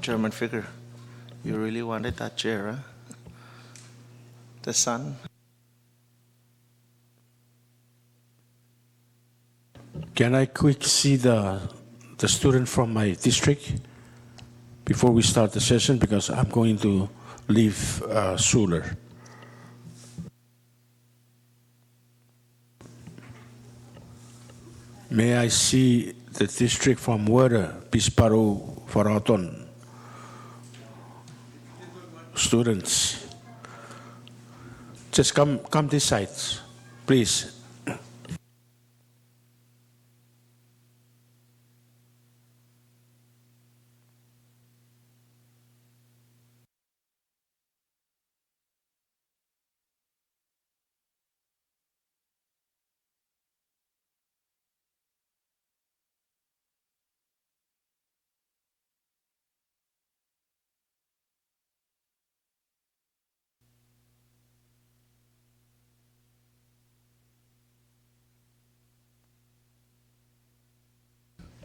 German figure. You really wanted that chair, huh? The sun. Can I quick see the student from my district before we start the session, because I'm going to leave sooner. May I see the district from Wera, Bisparo, Faraton? Students, just come this side, please.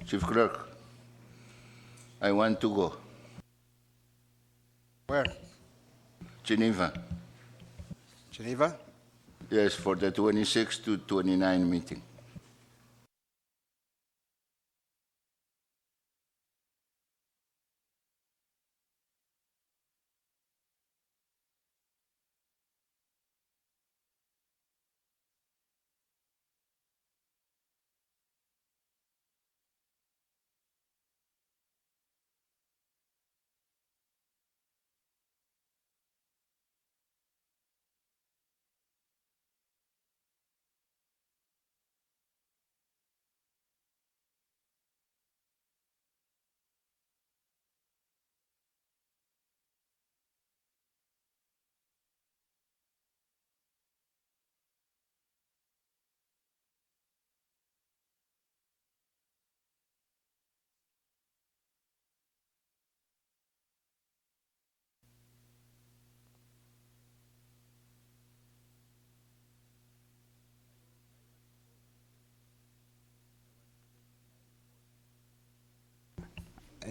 Chief Clerk, I want to go. Where? Geneva. Geneva? Yes, for the 26 to 29 meeting.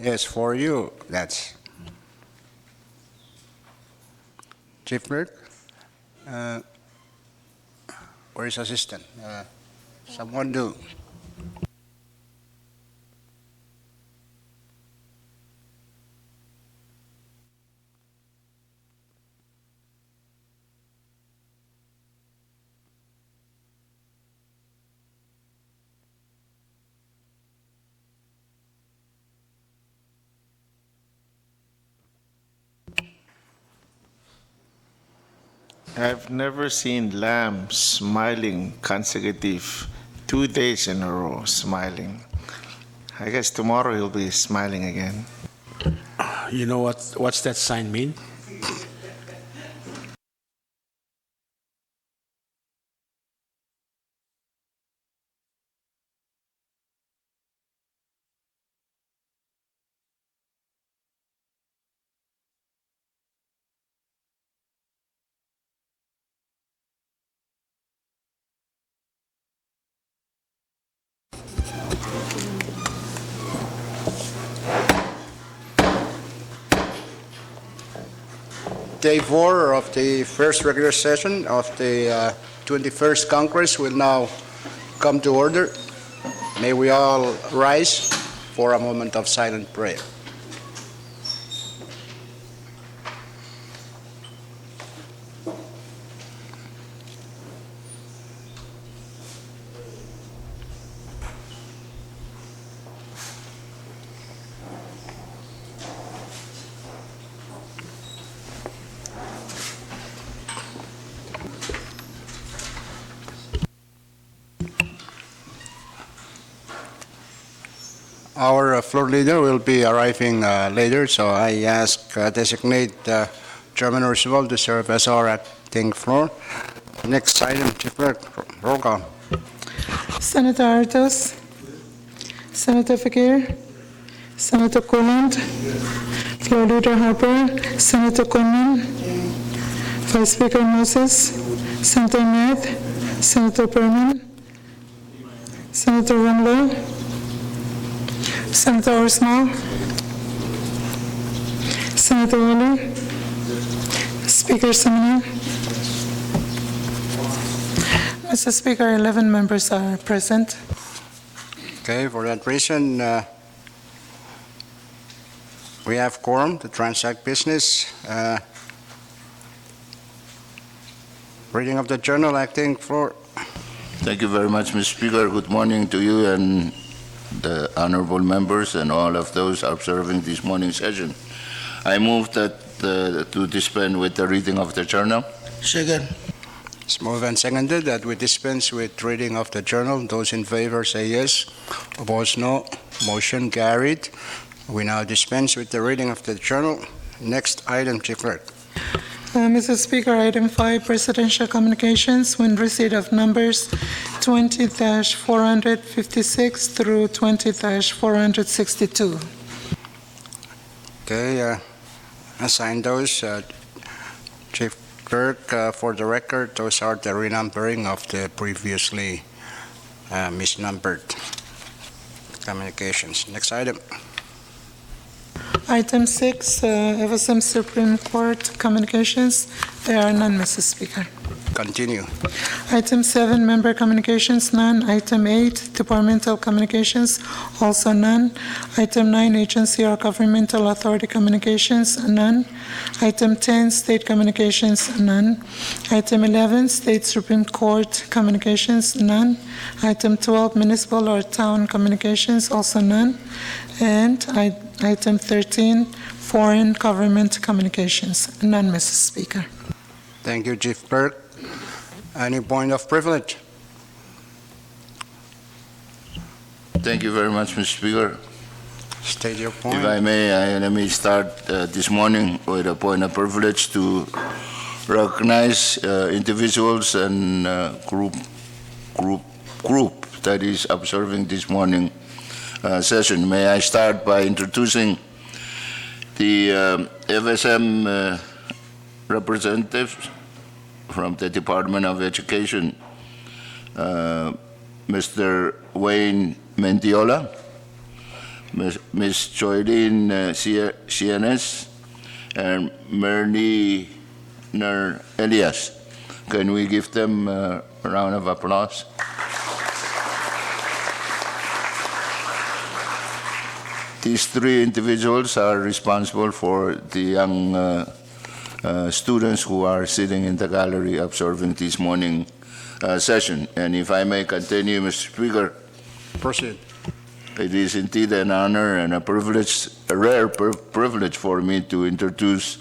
Yes, for you, that's Chief Clerk. Where is assistant? Someone do. I've never seen Lamb smiling consecutive 2 days in a row, smiling. I guess tomorrow he'll be smiling again. You know what's that sign mean? Day 4 of the first regular session of the 21st Congress will now come to order. May we all rise for a moment of silent prayer. Our floor leader will be arriving later, so I ask designate Chairman Roosevelt to serve as our acting floor. Next item, Chief Clerk, roll call. Senator Artos, Senator Fakir, Senator Coland, Floor Leader Harper, Senator Coleman, Vice Speaker Moses, Senator Nath, Senator Perman, Senator Romlo, Senator Orsmal, Senator Woolley, Speaker Seminole. Mr. Speaker, 11 members are present. Okay, for that reason, we have quorum to transact business. Reading of the journal, acting floor. Thank you very much, Mr. Speaker. Good morning to you and the honorable members and all of those observing this morning's session. I move that to dispense with the reading of the journal. Second. It's moved and seconded that we dispense with reading of the journal. Those in favor say yes. Opposed, no. Motion carried. We now dispense with the reading of the journal. Next item, Chief Clerk. Mr. Speaker, item 5, presidential communications, when receipt of numbers 20-456 through 20-462. Okay, assign those. Chief Clerk, for the record, those are the renumbering of the previously misnumbered communications. Next item. Item 6, FSM Supreme Court communications. There are none, Mr. Speaker. Continue. Item 7, member communications, none. Item 8, departmental communications, also none. Item 9, agency or governmental authority communications, none. Item 10, state communications, none. Item 11, state Supreme Court communications, none. Item 12, municipal or town communications, also none. And item 13, foreign government communications, none, Mr. Speaker. Thank you, Chief Clerk. Any point of privilege? Thank you very much, Mr. Speaker. State your If point. I may, let me start this morning with a point of privilege to recognize individuals and group that is observing this morning session. May I start by introducing the FSM representatives from the Department of Education, Mr. Wayne Mendiola, Ms. Joylene Cienes, and Merny Elias. Can we give them a round of applause? These three individuals are responsible for the young students who are sitting in the gallery observing this morning session. And if I may continue, Mr. Speaker, Proceed. it is indeed an honor and a privilege, a rare privilege for me to introduce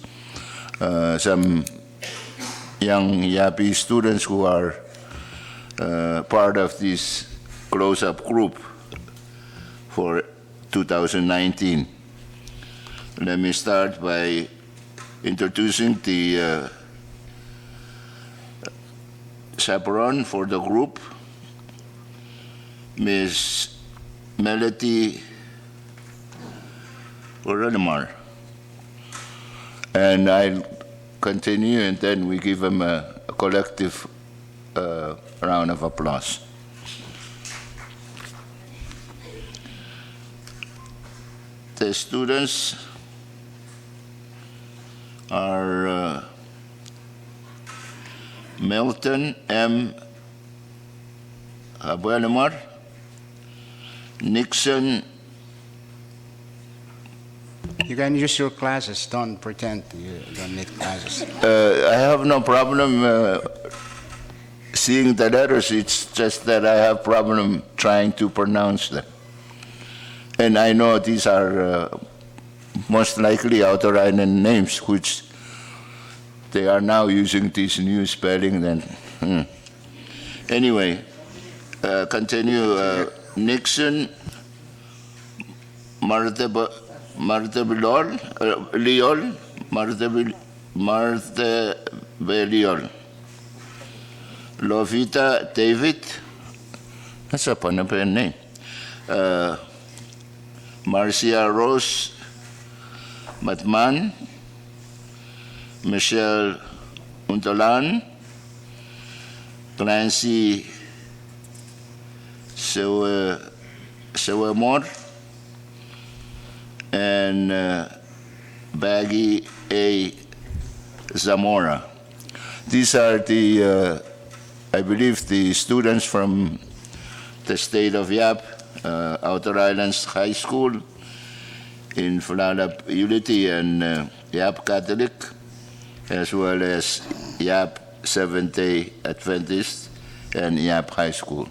some young Yapi students who are part of this close-up group for 2019. Let me start by introducing the chaperone for the group, Ms. Melody Uranamar. And I'll continue, and then we give them a collective round of applause. The students are Milton M. Abuelamar, Nixon. You can use your classes. Don't pretend you don't need classes. I have no problem seeing the letters. It's just that I have problem trying to pronounce them. And I know these are most likely outer island names, which they are now using this new spelling. Then, anyway, continue. Nixon, Martebeliol, Lovita David. That's a Panapan name. Marcia Rose Matman, Michelle Untolan, Clancy Sewamor, and Baggy A. Zamora. These are the, I believe, the students from the state of Yap, Outer Islands High School in Flalap Unity and Yap Catholic, as well as Yap Seventh-day Adventist and Yap High School.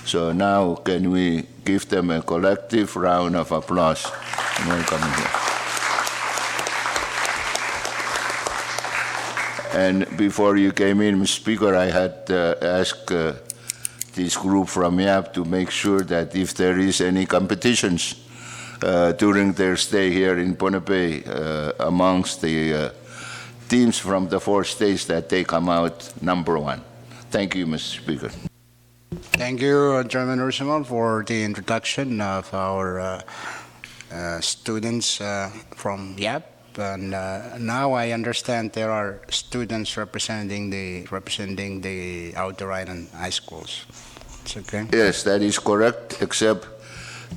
So now can we give them a collective round of applause and welcome here. And before you came in, Mr. Speaker, I had asked this group from YAP to make sure that if there is any competitions during their stay here in Pohnpei amongst the teams from the 4 states, that they come out number 1. Thank you, Mr. Speaker. Thank you, Chairman Ursumal, for the introduction of our students from YAP. And now I understand there are students representing the Outer Island high schools. It's okay? Yes, that is correct, except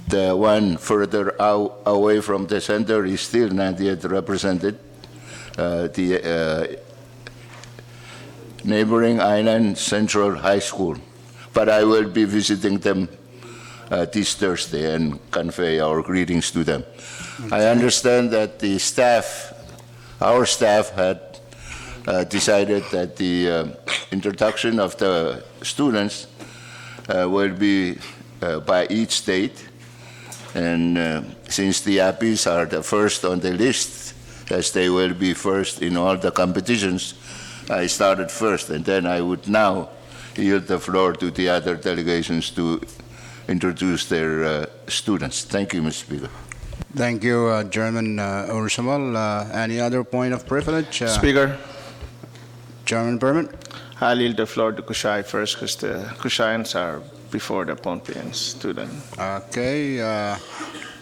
the one further away from the center is still not yet represented. The neighboring island Central High School. But I will be visiting them this Thursday and convey our greetings to them. Okay. I understand that the staff, our staff, had decided that the introduction of the students will be by each state. And since the Yappies are the first on the list, as they will be first in all the competitions, I started first, and then I would now yield the floor to the other delegations to introduce their students. Thank you, Mr. Speaker. Thank you, Chairman Ursumal. Any other point of privilege? Speaker, Chairman Berman. I'll yield the floor to Kushai first because the Kushaians are before the Pohnpeian student. Okay,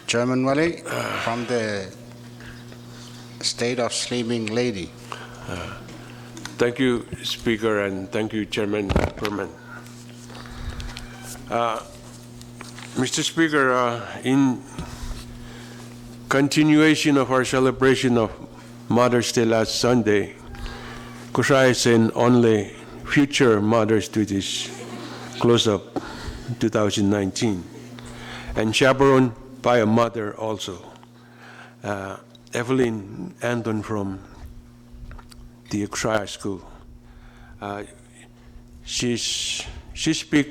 Chairman Wali from the state of Sleeping Lady. Thank you, Speaker, and thank you, Chairman Berman. Mr. Speaker, in continuation of our celebration of Mother's Day last Sunday, Kushai sent only future mothers to this close-up 2019, and chaperoned by a mother also, Evelyn Anton from the Kushai School. She speaks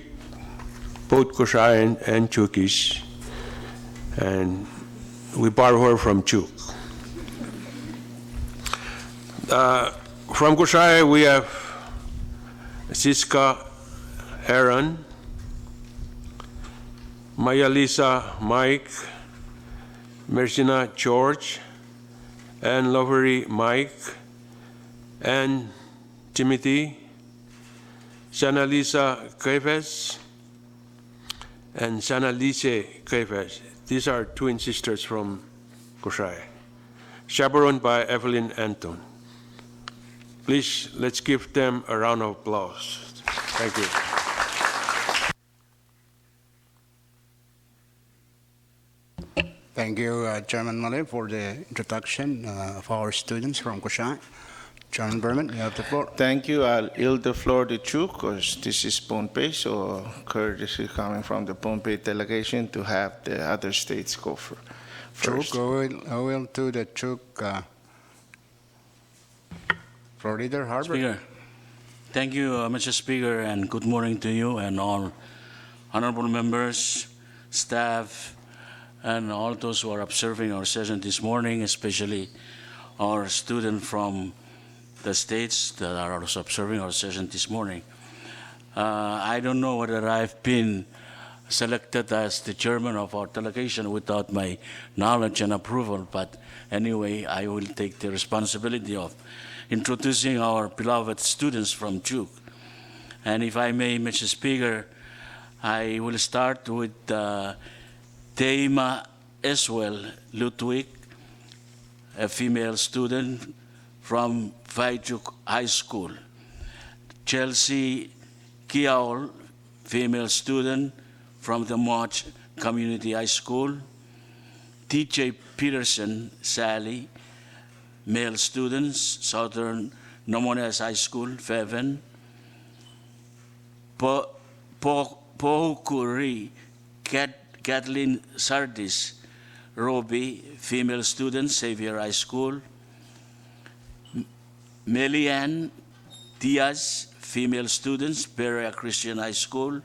both Kushai and Chukish, and we borrow her from Chuk. From Kushai, we have Siska Aaron, Maya Lisa Mike, Mercina George, and Lovery Mike, and Timothy, Sana Lisa Kefes, and Sana Lise Kefes. These are twin sisters from Kushai, chaperoned by Evelyn Anton. Please, let's give them a round of applause. Thank you. Thank you, Chairman Mali, for the introduction of our students from Kushai. Chairman Berman, you have the floor. Thank you. I'll yield the floor to Chuk because this is Pohnpei, so courtesy coming from the Pohnpei delegation to have the other states go first. Chuk, I will do the Chuk Florida Harbor. Speaker, thank you, Mr. Speaker, and good morning to you and all honorable members, staff, and all those who are observing our session this morning, especially our student from the states that are also observing our session this morning. I don't know whether I've been selected as the chairman of our delegation without my knowledge and approval, but anyway, I will take the responsibility of introducing our beloved students from Duke. And if I may, Mr. Speaker, I will start with Teima Eswell Ludwig, a female student from Vaijuk High School. Chelsea Kiaol, female student from the Moch Community High School. T.J. Peterson Sally, male students, Southern Nomones High School, Feven. Pohukuri Kathleen Sardis Roby, female student, Xavier High School. Melian Diaz, female students, Berea Christian High School.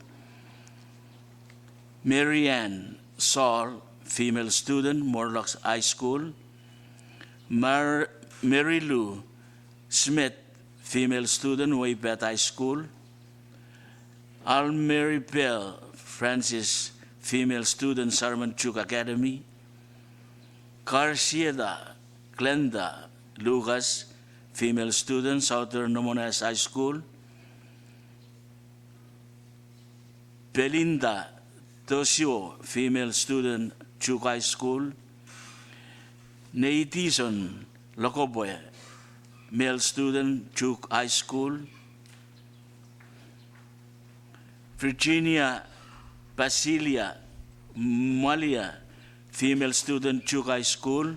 Marianne Saul, female student, Morlocks High School. Mary Lou Smith, female student, Waybet High School. Almary Bell Francis, female student, Sarmanchuk Academy. Carcieda Glenda Lucas, female student, Southern Nomonas High School. Belinda Tosio, female student, Chuk High School. Neitison Locoboy, male student, Chuk High School. Virginia Basilia Malia, female student, Chuk High School.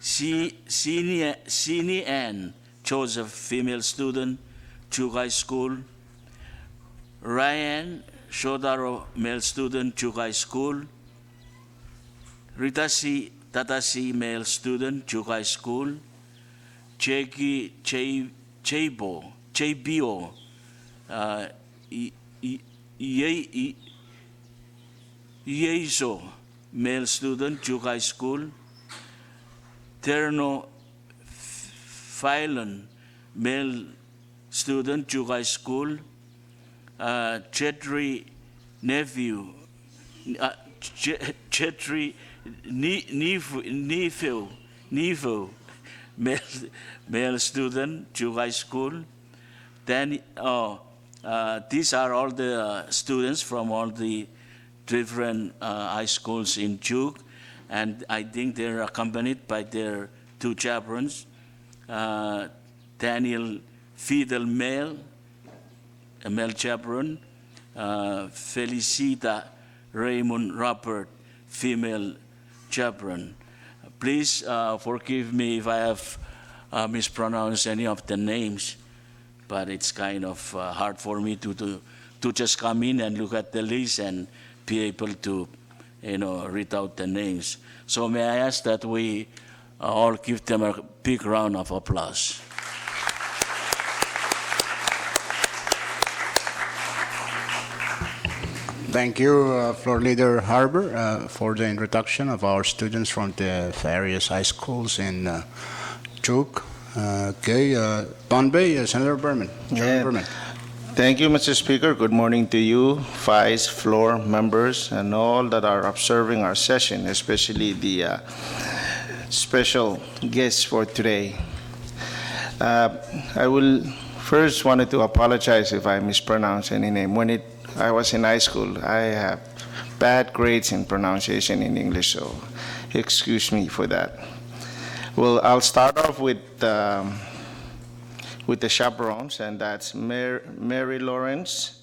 Sini Ann Joseph, female student, Chuk High School. Ryan Shodaro, male student, Chuk High School. Ritasi Tatasi, male student, Chuk High School. Cheki Chebio, Yeso, male student, Chuk High School. Terno Philon, male student, Chuk High School. Chetri Nephew, Chetri Nefu, male student, Chuk High School. Then, these are all the students from all the different high schools in Chuk, and I think they're accompanied by their two chaperones, Daniel Fidel Male, a male chaperone, Felicita Raymond Robert, female chaperone. Please forgive me if I have mispronounced any of the names, but it's kind of hard for me to just come in and look at the list and be able to, read out the names. So may I ask that we all give them a big round of applause. Thank you, Floor Leader Harbour, for the introduction of our students from the various high schools in Chuk. Okay, Bombay, Senator Berman. Yeah. Berman. Thank you, Mr. Speaker. Good morning to you, vice, floor members, and all that are observing our session, especially the special guests for today. I will first wanted to apologize if I mispronounce any name. When I was in high school, I have bad grades in pronunciation in English, so excuse me for that. Well, I'll start off with the chaperones, and that's Mary Lawrence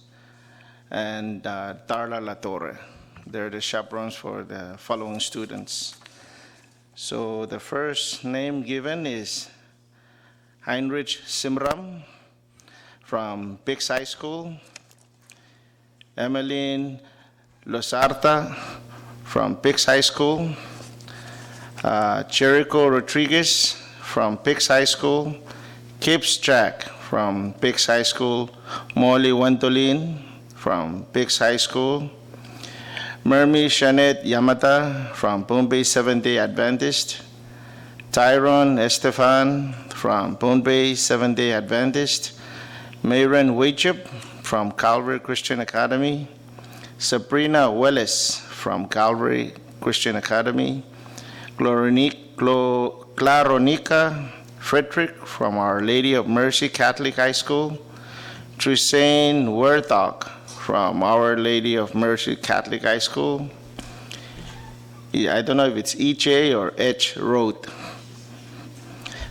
and Darla Latorre. They're the chaperones for the following students. So the first name given is Heinrich Simram from Pix High School. Emmeline Losarta from Pix High School. Cherico Rodriguez from Pix High School. Kips Jack from Pix High School. Molly Wantolin from Pix High School. Mermi Shanet Yamata from Bombay Seventh-day Adventist. Tyron Estefan from Bombay Seventh-day Adventist. Mayren Wachip from Calvary Christian Academy. Sabrina Welles from Calvary Christian Academy. Claronica Frederick from Our Lady of Mercy Catholic High School. Trisane Werthok from Our Lady of Mercy Catholic High School. I don't know if it's EJ or H. Road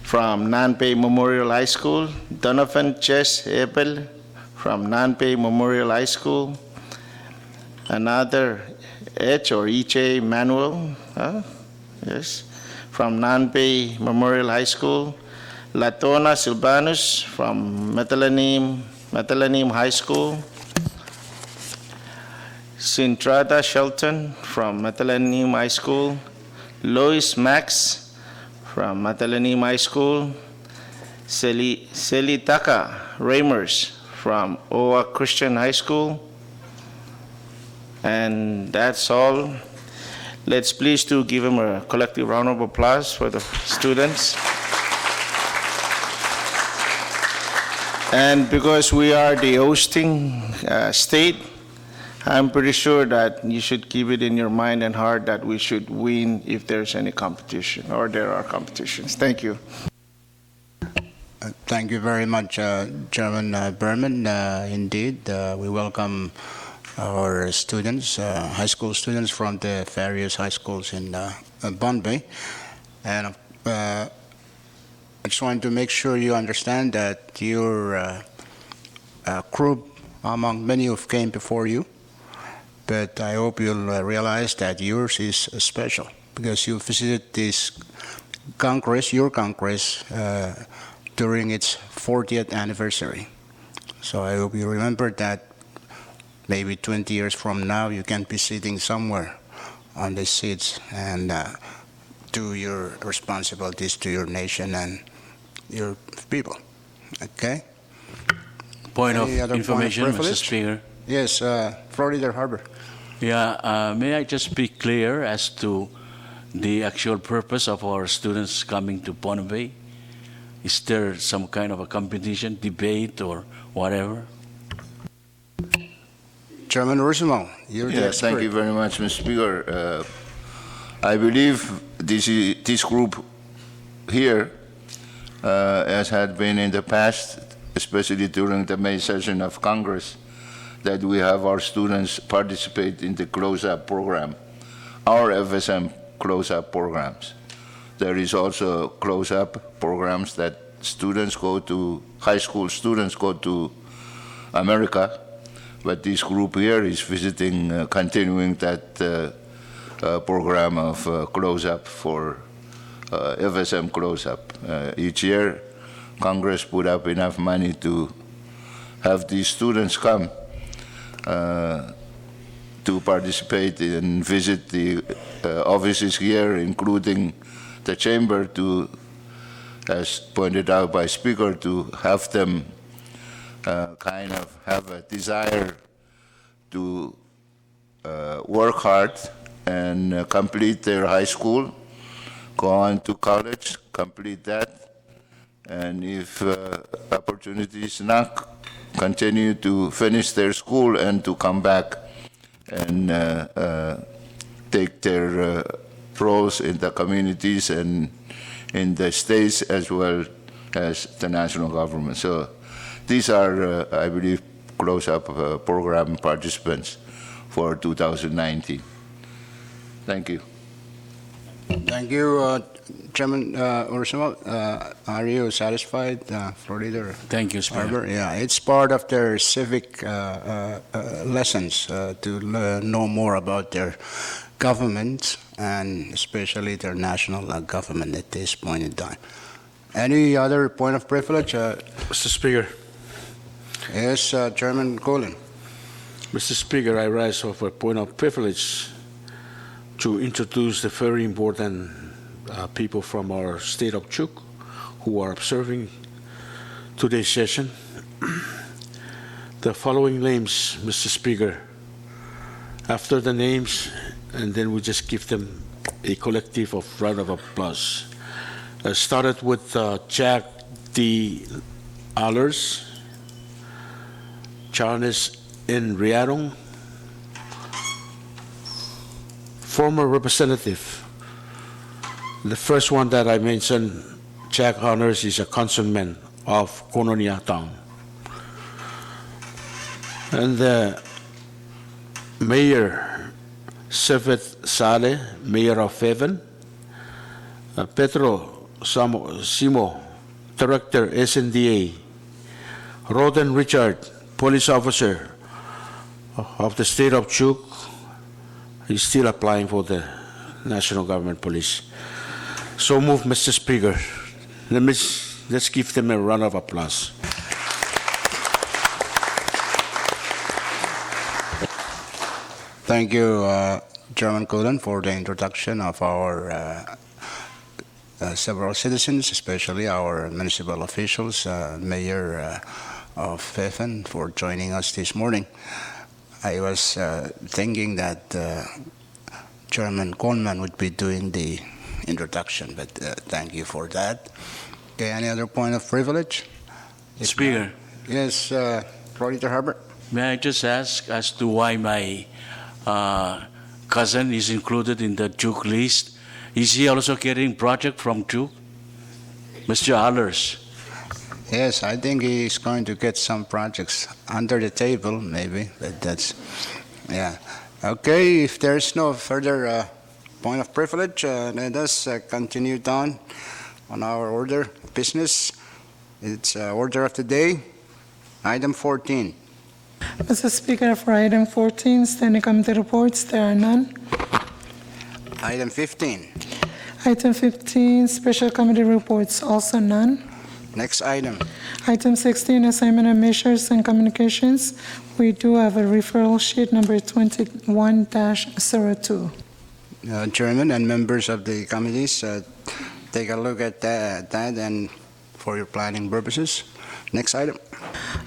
from Nanpei Memorial High School. Donovan Chess Ebel from Nanpei Memorial High School. another H or EJ Manuel, yes, from Nanpay Memorial High School, Latona Silvanus from Metalanim High School, Sintrata Shelton from Metalanim High School, Lois Max from Metalanim High School, Selitaka Ramers from Oa Christian High School. And that's all. Let's please to give them a collective round of applause for the students. And because we are the hosting state, I'm pretty sure that you should keep it in your mind and heart that we should win if there's any competition or there are competitions. Thank you. Thank you very much, Chairman Berman. Indeed, we welcome our students, high school students from the various high schools in Bombay. And I just wanted to make sure you understand that your group, among many who came before you, but I hope you'll realize that yours is special because you visited this Congress, your Congress, during its 40th anniversary. So I hope you remember that maybe 20 years from now you can be sitting somewhere on the seats and do your responsibilities to your nation and your people. Okay? Point of Any other information, Mr. privilege? Speaker. Yes, Florida Harbor. Yeah, may I just be clear as to the actual purpose of our students coming to Bombay? Is there some kind of a competition, debate, or whatever? Chairman Ursimo, you're the Yes, thank expert. you very much, Mr. Speaker. I believe this group here, as had been in the past, especially during the May session of Congress, that we have our students participate in the close-up program, our FSM close-up programs. There is also close-up programs that students go to, high school students go to America, but this group here is visiting, continuing that program of close-up for FSM close-up. Each year, Congress put up enough money to have these students come to participate and visit the offices here, including the chamber, to, as pointed out by Speaker, to have them kind of have a desire to work hard and complete their high school, go on to college, complete that, and if opportunities knock, continue to finish their school and to come back and take their roles in the communities and in the states as well as the national government. So these are, I believe, close-up program participants for 2019. Thank you. Thank you, Chairman Ursimo. Are you satisfied, Florida Thank you, Speaker. Harbor? Yeah, it's part of their civic lessons to know more about their government and especially their national government at this point in time. Any other point of privilege? Mr. Speaker, Yes, Chairman Colin. Mr. Speaker, I rise of a point of privilege to introduce the very important people from our state of Chuk who are observing today's session. The following names, Mr. Speaker, after the names, and then we just give them a collective of round of applause. Started with Jack D. Allers, Charles N. Riarong, former representative. The first one that I mentioned, Jack Honors, is a councilman of Kononia Town. And the Mayor, Sefet Saleh, Mayor of Heaven, Petro Simo, Director, SNDA, Roden Richard, Police Officer of the state of Chuk is still applying for the National Government Police. So move, Mr. Speaker. Let's give them a round of applause. Thank you, Chairman Cullen, for the introduction of our several citizens, especially our municipal officials, Mayor of Phefen, for joining us this morning. I was thinking that Chairman Coleman would be doing the introduction, but thank you for that. Okay, any other point of privilege? If Speaker, not- Yes, Florida Harbor. may I just ask as to why my cousin is included in the Chuk list? Is he also carrying project from Chuk? Mr. Allers. Yes, I think he's going to get some projects under the table, maybe, but that's, yeah. Okay, if there's no further point of privilege, let us continue down on our order of business. It's order of the day, item 14. Mr. Speaker, for item 14, standing committee reports, there are none. Item 15. Item 15, special committee reports, also none. Next item. Item 16, assignment of measures and communications. We do have a referral sheet number 21-02. Chairman and members of the committees, take a look at that and for your planning purposes. Next item.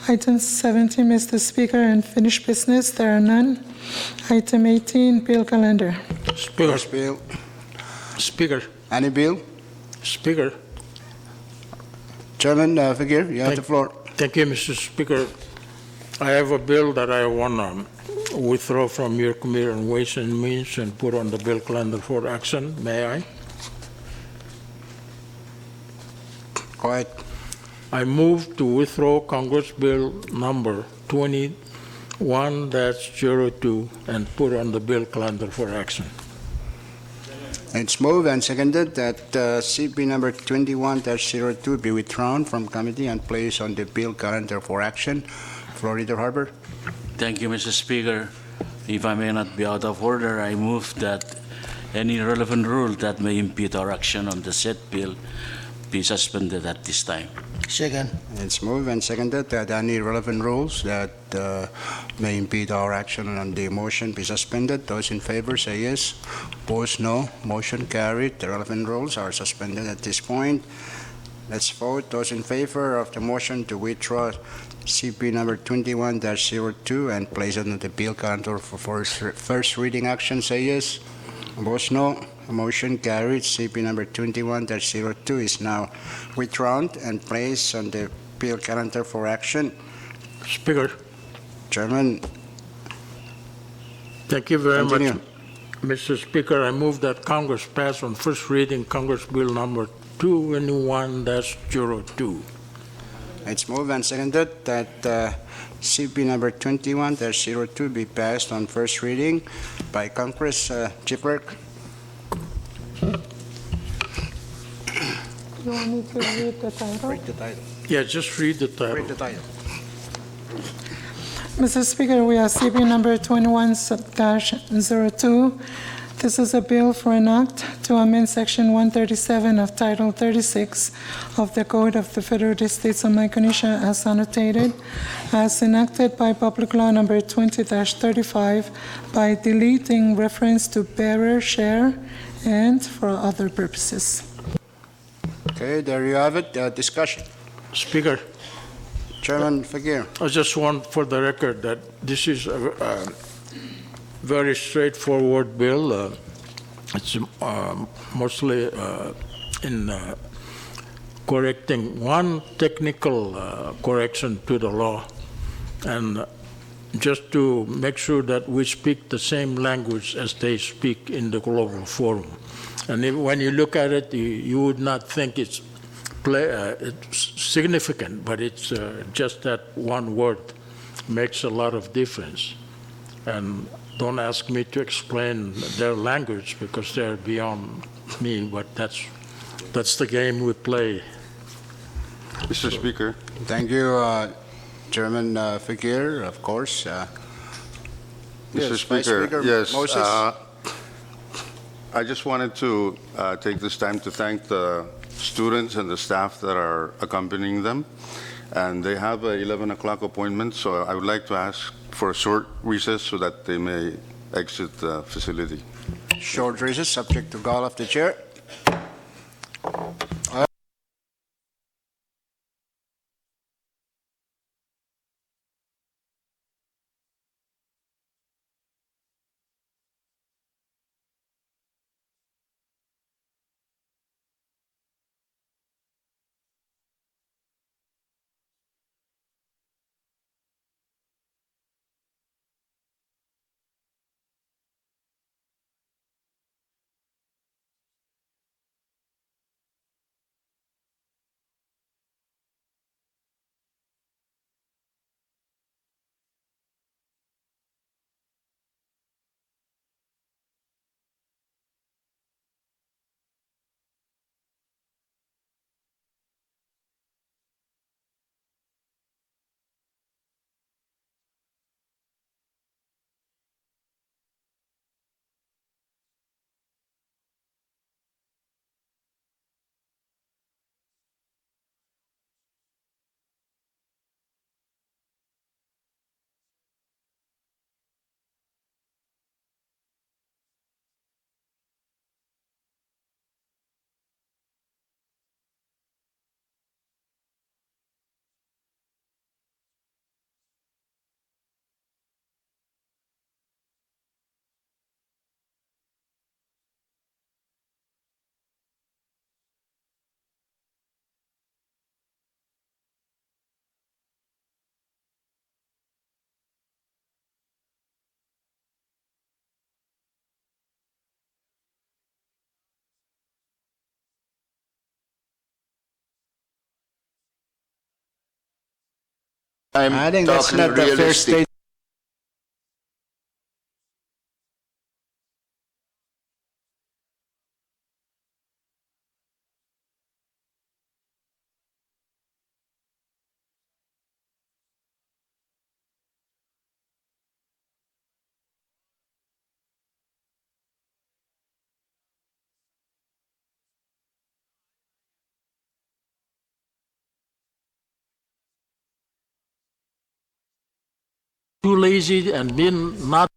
Item 17, Mr. Speaker, unfinished business, there are none. Item 18, bill calendar. Speaker, First bill. Speaker, Any bill? Speaker. Chairman Figueroa, you have the floor. Thank you, Mr. Speaker. I have a bill that I want to withdraw from your Committee on Ways and Means and put on the bill calendar for action. May I? Go ahead. I move to withdraw Congress Bill number 21-02 and put on the bill calendar for action. It's moved and seconded that CP number 21-02 be withdrawn from committee and placed on the bill calendar for action. Florida Harbor. Thank you, Mr. Speaker. If I may not be out of order, I move that any relevant rule that may impede our action on the said bill be suspended at this time. Second. It's moved and seconded that any relevant rules that may impede our action on the motion be suspended. Those in favor say yes. Opposed, no. Motion carried. The relevant rules are suspended at this point. Let's vote. Those in favor of the motion to withdraw CP number 21-02 and place it on the bill calendar for first reading action say yes. Opposed, no. Motion carried. CP number 21-02 is now withdrawn and placed on the bill calendar for action. Speaker, Chairman, thank you very Continue. much. Mr. Speaker, I move that Congress pass on first reading Congress Bill number 21-02. it's moved and seconded that CP number 21-02 be passed on first reading by Congress. Chief Clerk. You want me to read the title? Read the title. Yeah, just read the title. Read the title. Mr. Speaker, we have CB number 21-02. This is a bill for an act to amend Section 137 of Title 36 of the Code of the Federal States of Micronesia as annotated, as enacted by Public Law number 20-35 by deleting reference to bearer, share, and for other purposes. Okay, there you have it. Discussion. Speaker, Chairman Figueroa. I just want for the record that this is a very straightforward bill. It's mostly in correcting one technical correction to the law, and just to make sure that we speak the same language as they speak in the global forum. And when you look at it, you would not think it's significant, but it's just that one word makes a lot of difference. And don't ask me to explain their language because they're beyond me, but that's the game we play. Mr. Speaker, Thank you, Chairman Figueroa, of course. Mr. Yes, Vice Speaker, Speaker yes, Moses. I just wanted to take this time to thank the students and the staff that are accompanying them. And they have a 11 o'clock appointment, so I would like to ask for a short recess so that they may exit the facility. Short recess, subject to call of the chair. I'm I think that's talking not the fair realistic. state. Too lazy and been not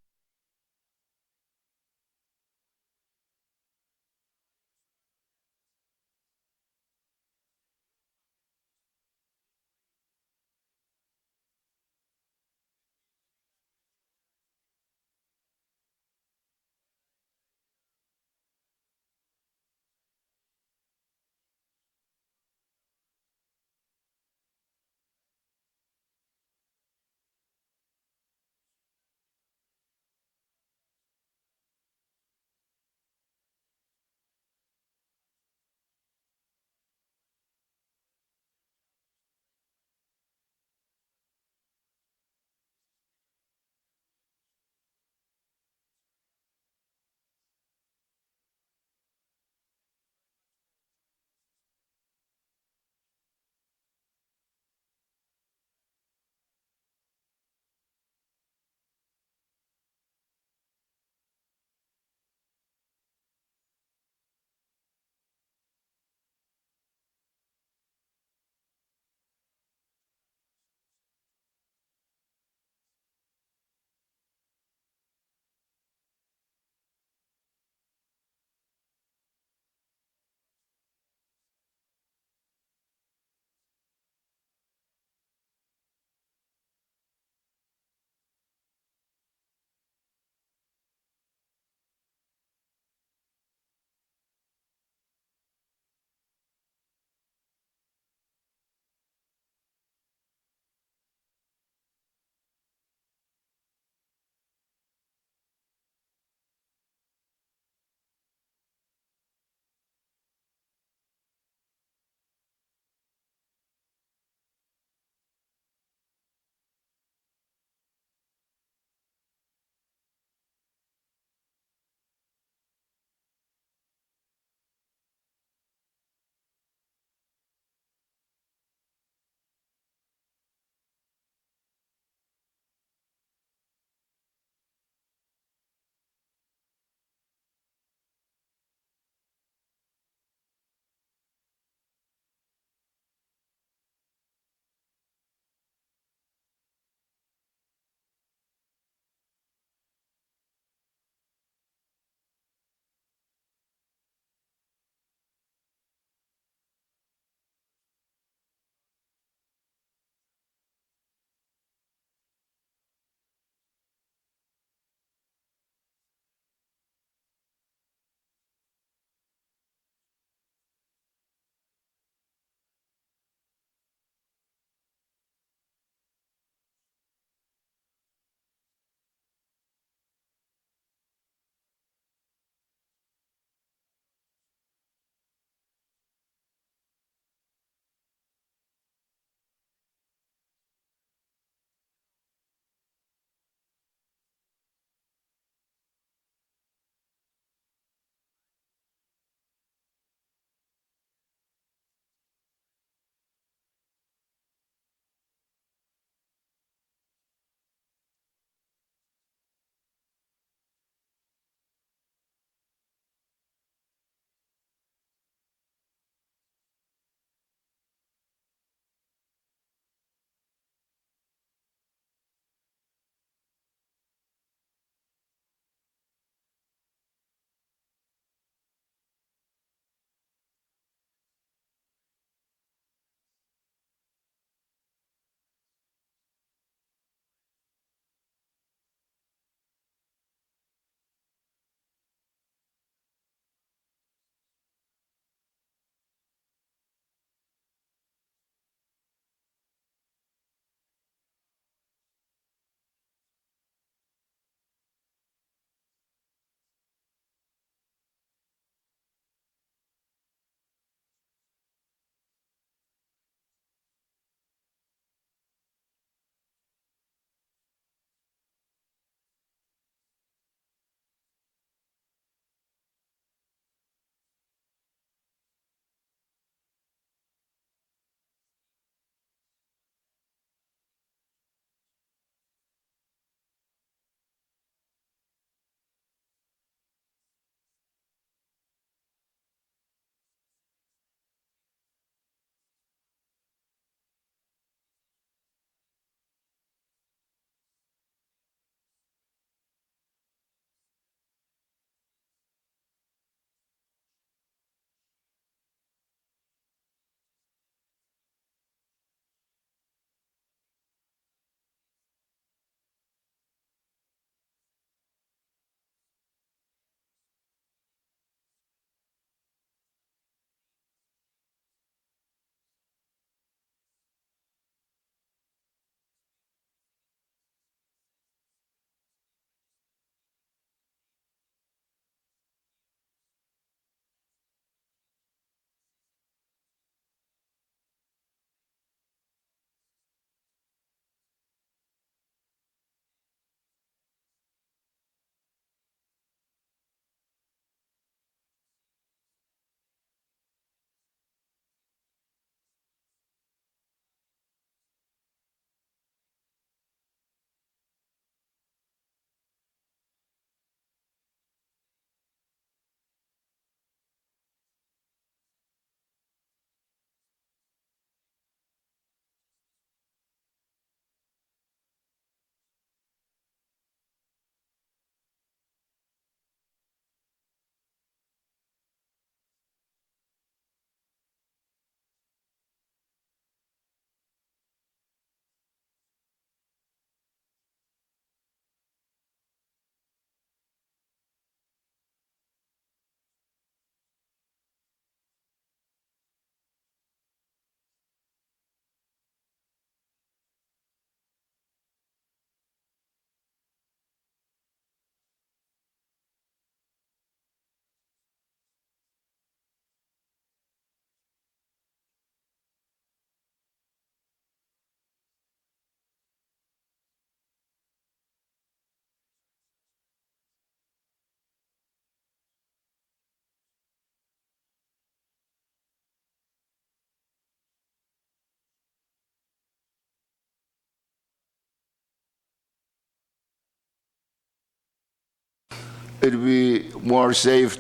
it'd be more safe.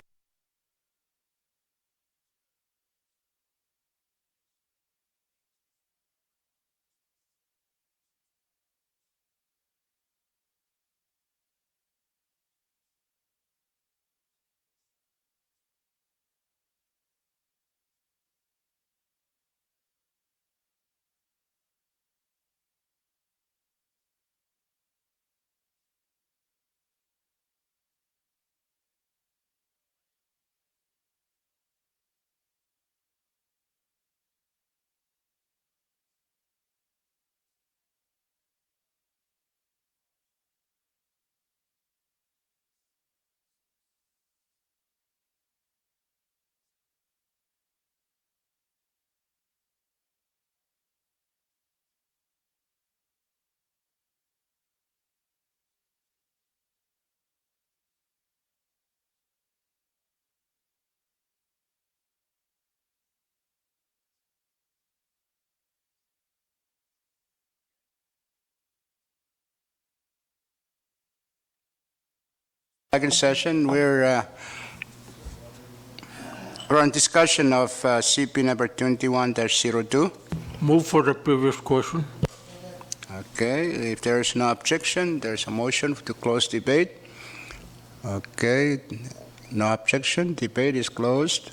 Second session, we're on discussion of CP number 21-02. Move for the previous question. Okay, if there is no objection, there's a motion to close debate. Okay, no objection, debate is closed.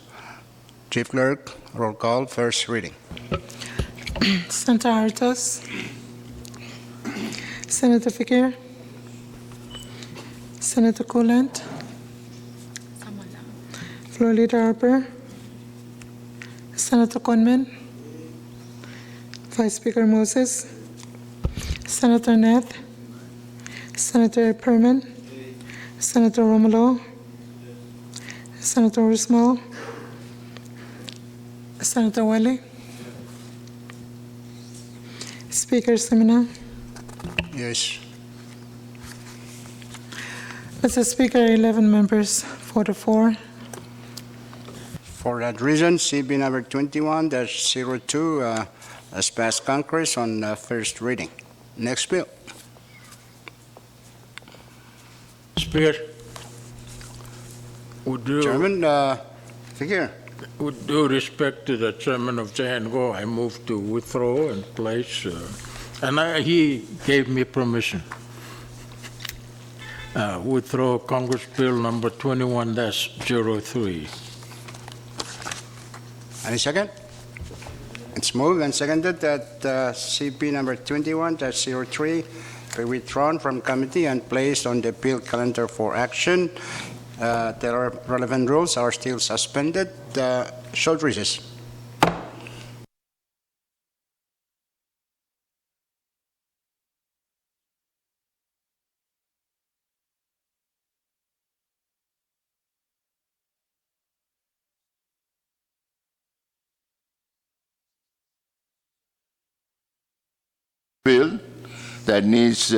Chief Clerk, roll call, first reading. Senator Hartos. Senator Fikir. Senator Coolant. Floor Leader Harper. Senator Conman. Vice Speaker Moses. Senator Nath. Senator Perman. Senator Romulo. Senator Usmal. Senator Wally. Speaker Semina. Yes. Mr. Speaker, 11 members, 4 to 4. For that reason, CB number 21-02 has passed Congress on first reading. Next bill. Speaker, with due, Chairman, Fikir. with due respect to the chairman of Go, I move to withdraw and place, he gave me permission. Withdraw Congress Bill number 21-03. Any second? It's moved and seconded that CP number 21-03 be withdrawn from committee and placed on the bill calendar for action. The relevant rules are still suspended. Short recess. Bill that needs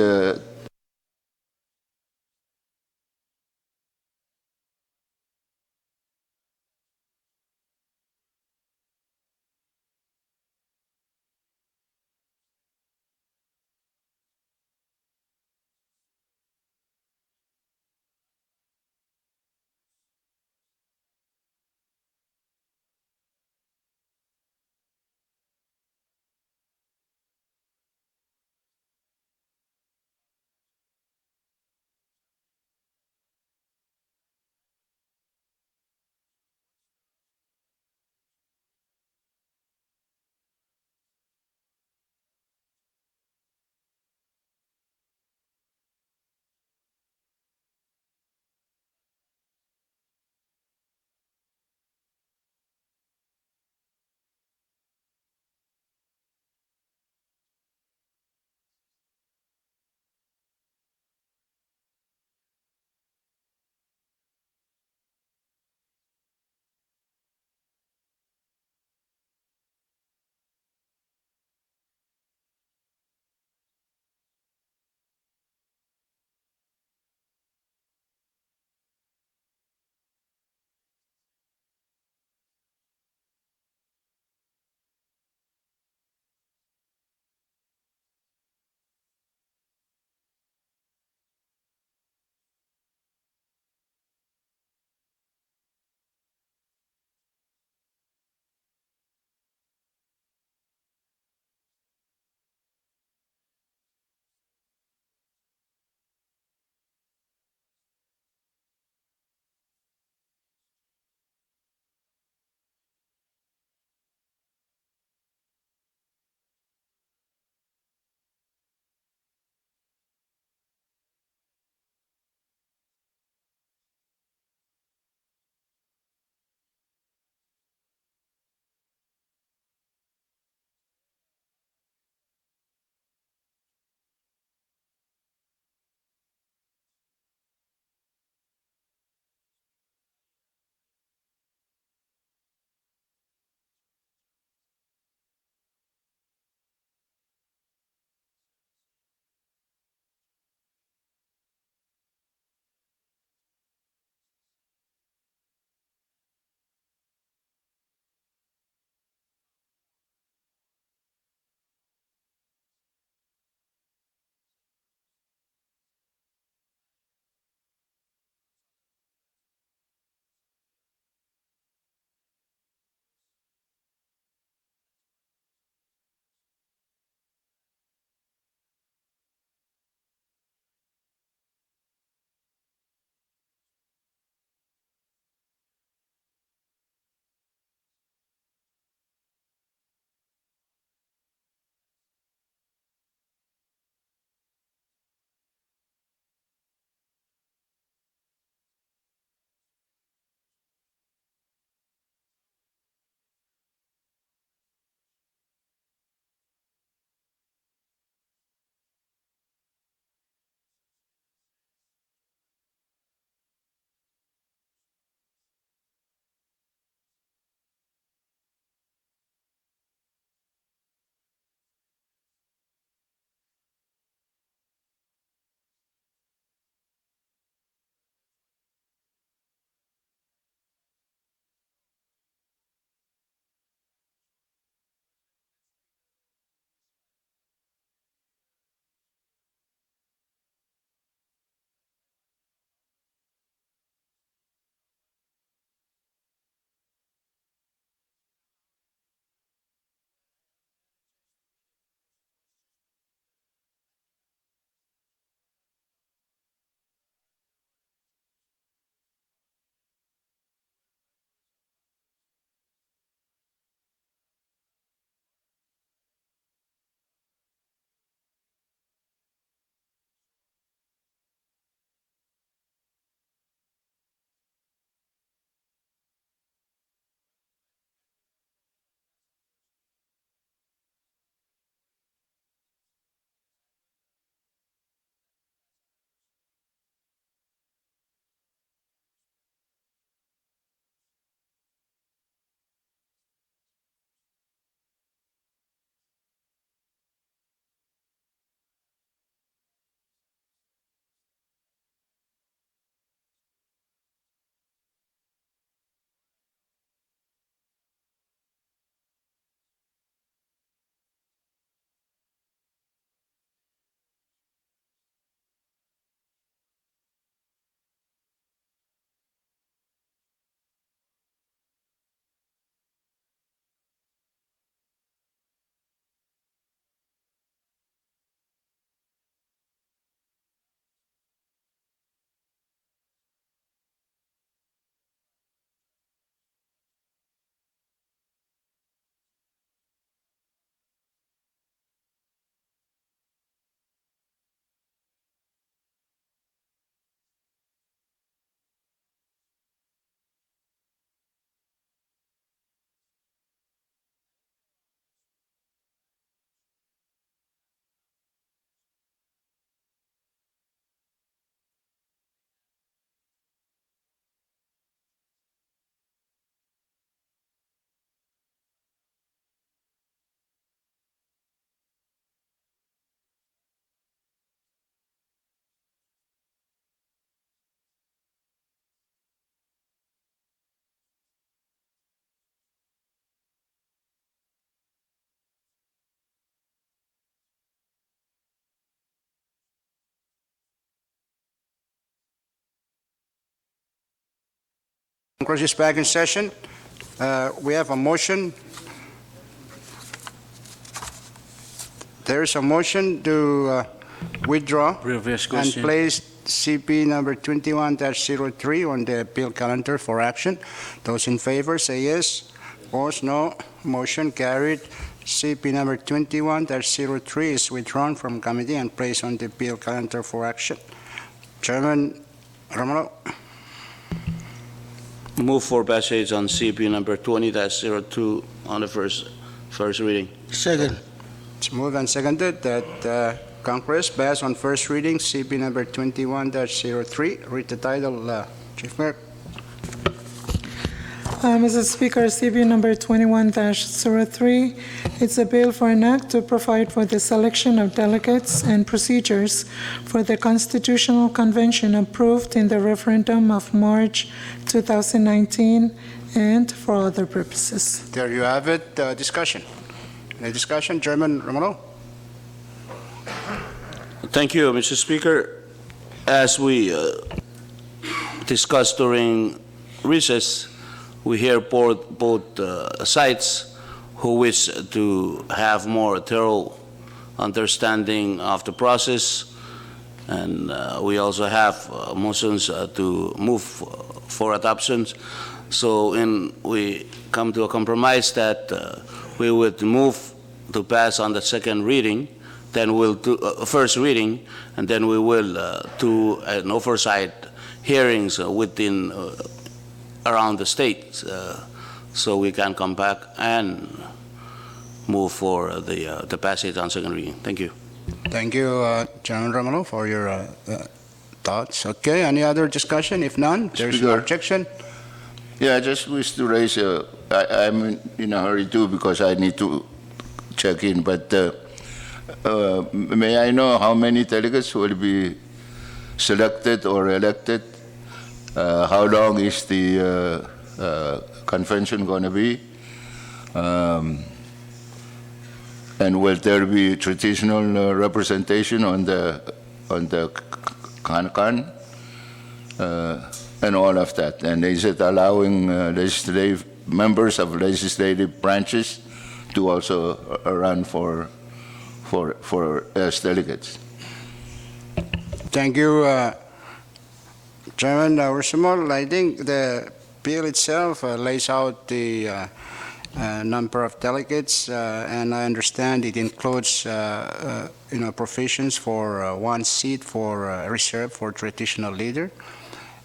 Congress is back in session. We have a motion. There is a motion to withdraw Previous and question. place CP number 21-03 on the bill calendar for action. Those in favor say yes. Opposed, no. Motion carried. CP number 21-03 is withdrawn from committee and placed on the bill calendar for action. Chairman Romulo. Move for passage on CP number 20-02 on the first reading. Second. It's moved and seconded that Congress pass on first reading CP number 21-03. Read the title, Chief Mayor. Mr. Speaker, CB number 21-03, it's a bill for an act to provide for the selection of delegates and procedures for the Constitutional Convention approved in the referendum of March 2019 and for other purposes. There you have it. Discussion. Any discussion? Chairman Romulo? Thank you, Mr. Speaker. As we discussed during recess, we hear both sides who wish to have more thorough understanding of the process, and we also have motions to move for adoptions. So we come to a compromise that we would move to pass on the second reading, then we'll do first reading, and then we will do an oversight hearings within around the state, so we can come back and move for the passage on second reading. Thank you. Thank you, Chairman Romulo, for your thoughts. Okay, any other discussion? If none, there's no Speaker. objection. Yeah, I just wish to raise, I'm in a hurry too because I need to check in, but may I know how many delegates will be selected or elected? How long is the convention going to be? And will there be traditional representation on the CONCON? And all of that. And is it allowing legislative members of legislative branches to also run for as delegates? Thank you, Chairman Ursumal. I think the bill itself lays out the number of delegates, and I understand it includes, provisions for one seat for reserved for traditional leader,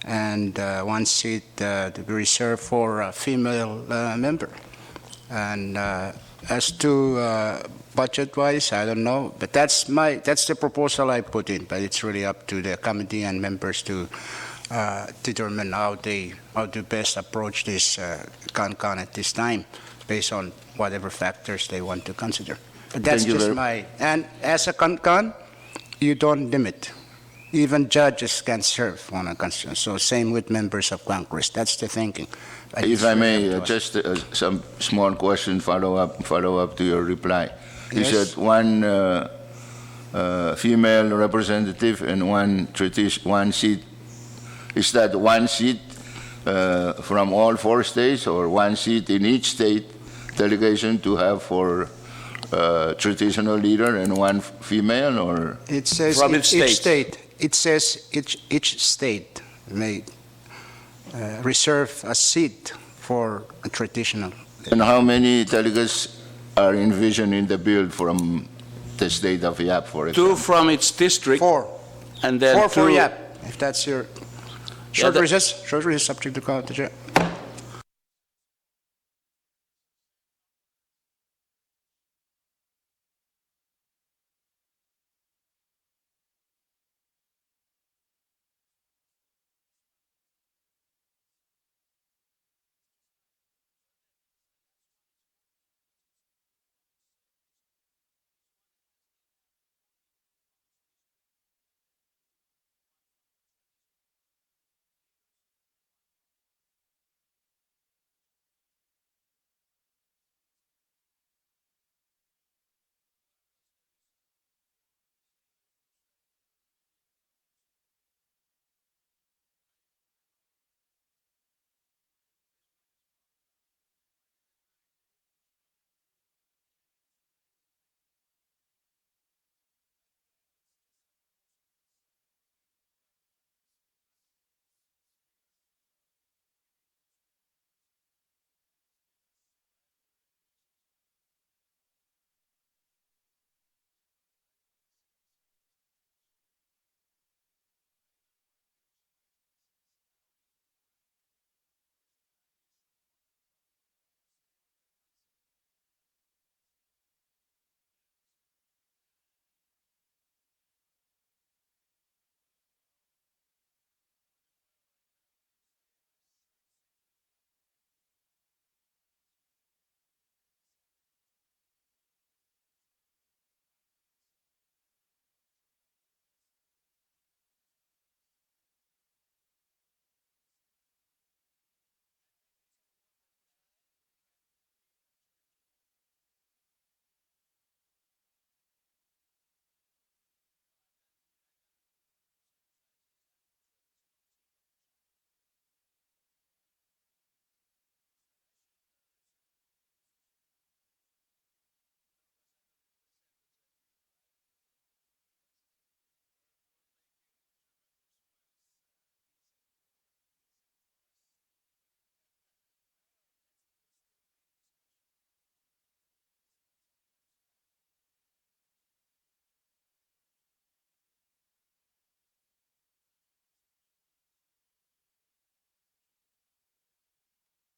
and one seat to be reserved for a female member. And as to budget-wise, I don't know, but that's the proposal I put in. But it's really up to the committee and members to determine how they best approach this CONCON at this time, based on whatever factors they want to consider. But that's Thank you just and as a CONCON, you don't limit. Even judges can serve on a constitution. So same with members of Congress. That's the thinking. If I may, just some small question follow up to your reply. You Yes. said one female representative and one seat. Is that one seat from all 4 states, or one seat in each state delegation to have for traditional leader and one female, or? It says From each each state. It says each state may reserve a seat for a traditional. And how many delegates are envisioned in the bill from the state of Yap, for example? 2 from its district, Four. and then Four for 2 YAP, if that's your. Short that- recess, subject to call the chair.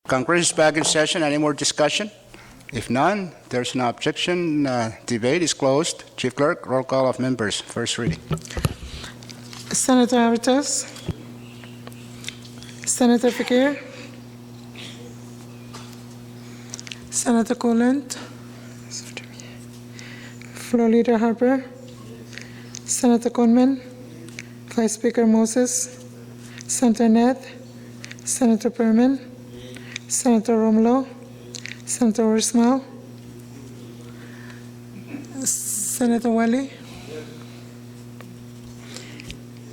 Congress is back in session. Any more discussion? If none, there's no objection. Debate is closed. Chief Clerk, roll call of members. First reading. Senator Avitas. Senator Fakir. Senator Coolant. Floor Leader Harper. Senator Conman. Vice Speaker Moses. Senator Ned. Senator Perman. Senator Romulo. Senator Ursmal. Senator Wally.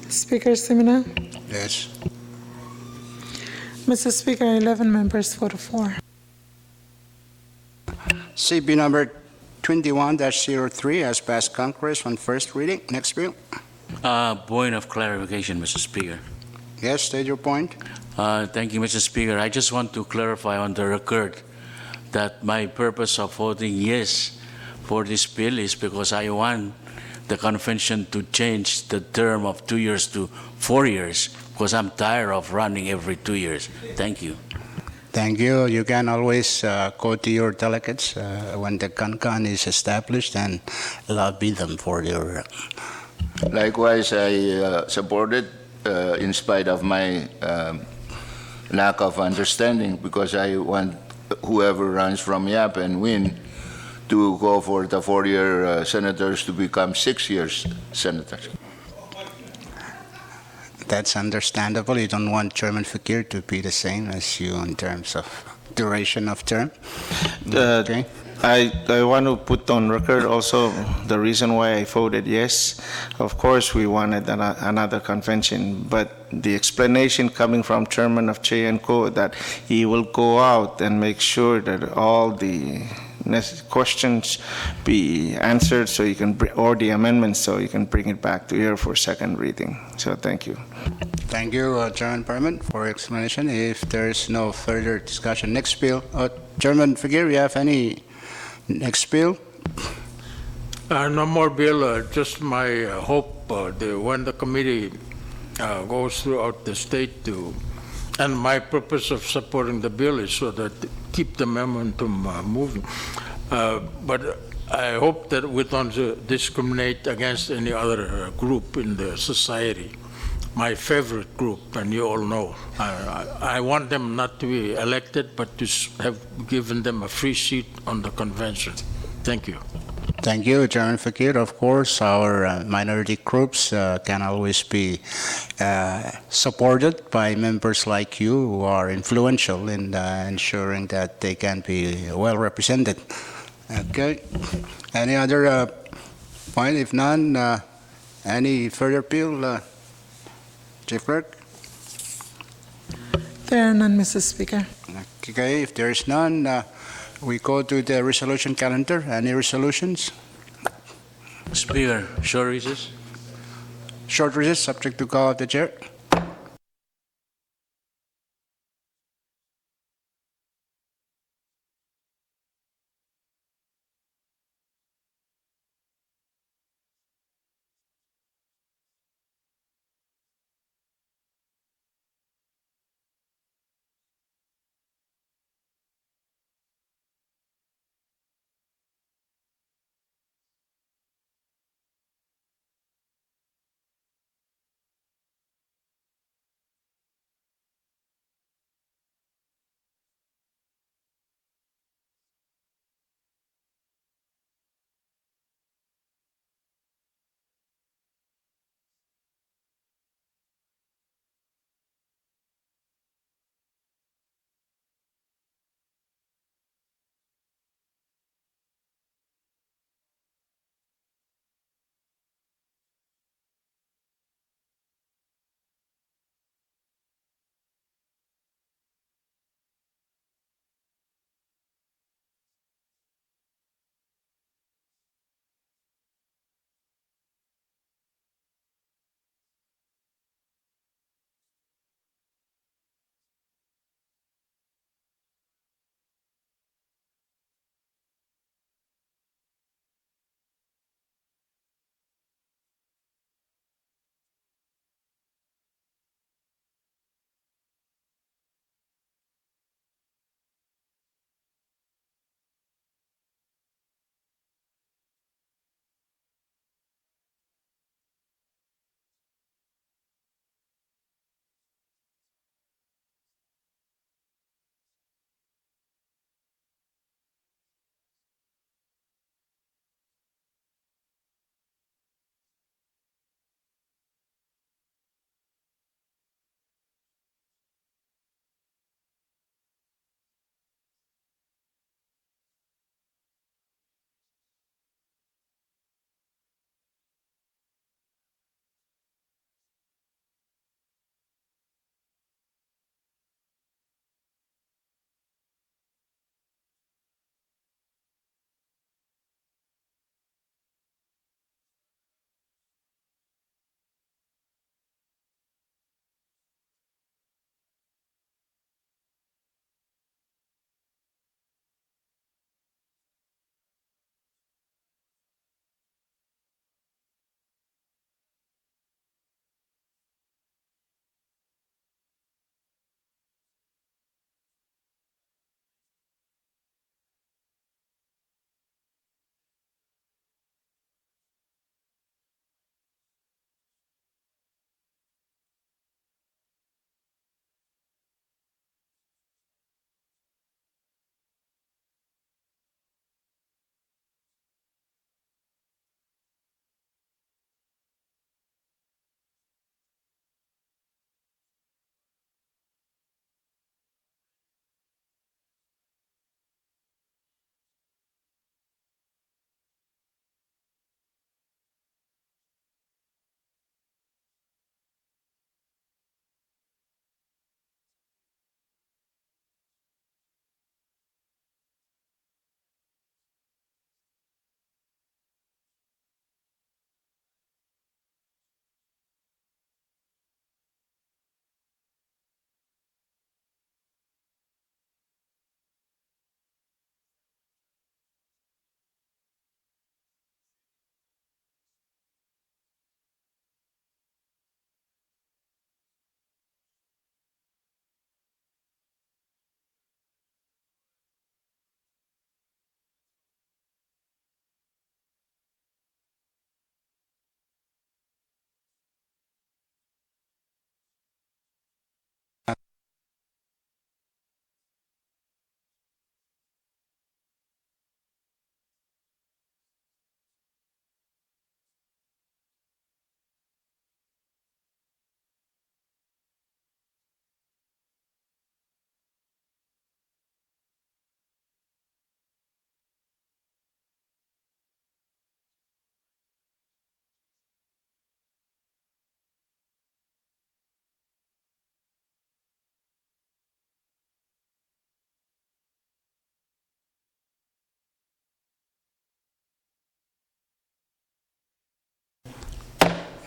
Speaker Simina. Yes. Mr. Speaker, 11 members vote for. CB number 21-03 has passed Congress on first reading. Next bill. Point of clarification, Mr. Speaker. Yes, state your point. Thank you, Mr. Speaker. I just want to clarify on the record that my purpose of voting yes for this bill is because I want the convention to change the term of 2 years to 4 years, because I'm tired of running every 2 years. Thank you. Thank you. You can always go to your delegates when the CONCON is established and lobby them for your. Likewise, I support it in spite of my lack of understanding, because I want whoever runs from YAP and win to go for the 4-year senators to become 6 years senators. That's understandable. You don't want Chairman Fakir to be the same as you in terms of duration of term. Okay. I want to put on record also the reason why I voted yes. Of course, we wanted another convention, but the explanation coming from Chairman of Che&Co that he will go out and make sure that all the questions be answered so you can, or the amendments, so you can bring it back to here for second reading. So thank you. Thank you, Chairman Perman, for your explanation. If there is no further discussion, next bill. Chairman Fakir, you have any next bill? No more bill, just my hope when the committee goes throughout the state to, and my purpose of supporting the bill is so that keep the momentum moving. But I hope that we don't discriminate against any other group in the society. My favorite group, and you all know. I want them not to be elected, but to have given them a free seat on the convention. Thank you. Thank you, Chairman Fakir. Of course, our minority groups can always be supported by members like you who are influential in ensuring that they can be well represented. Okay. Any other point? If none, any further bill? Chief Clerk? There are none, Mr. Speaker. Okay, if there is none, we go to the resolution calendar. Any resolutions? Speaker, short recess. Short recess, subject to call of the chair.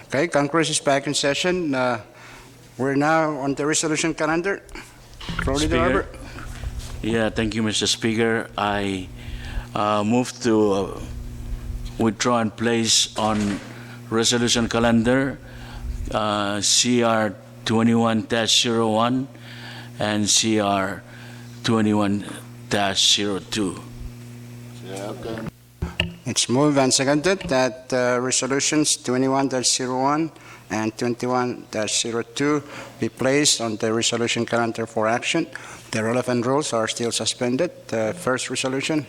Okay, Congress is back in session. We're now on the resolution calendar. Florida Speaker. Harbor. Yeah, thank you, Mr. Speaker. I move to withdraw and place on resolution calendar CR 21-01 and CR 21-02. It's moved and seconded that resolutions 21-01 and 21-02 be placed on the resolution calendar for action. The relevant rules are still suspended. The first resolution.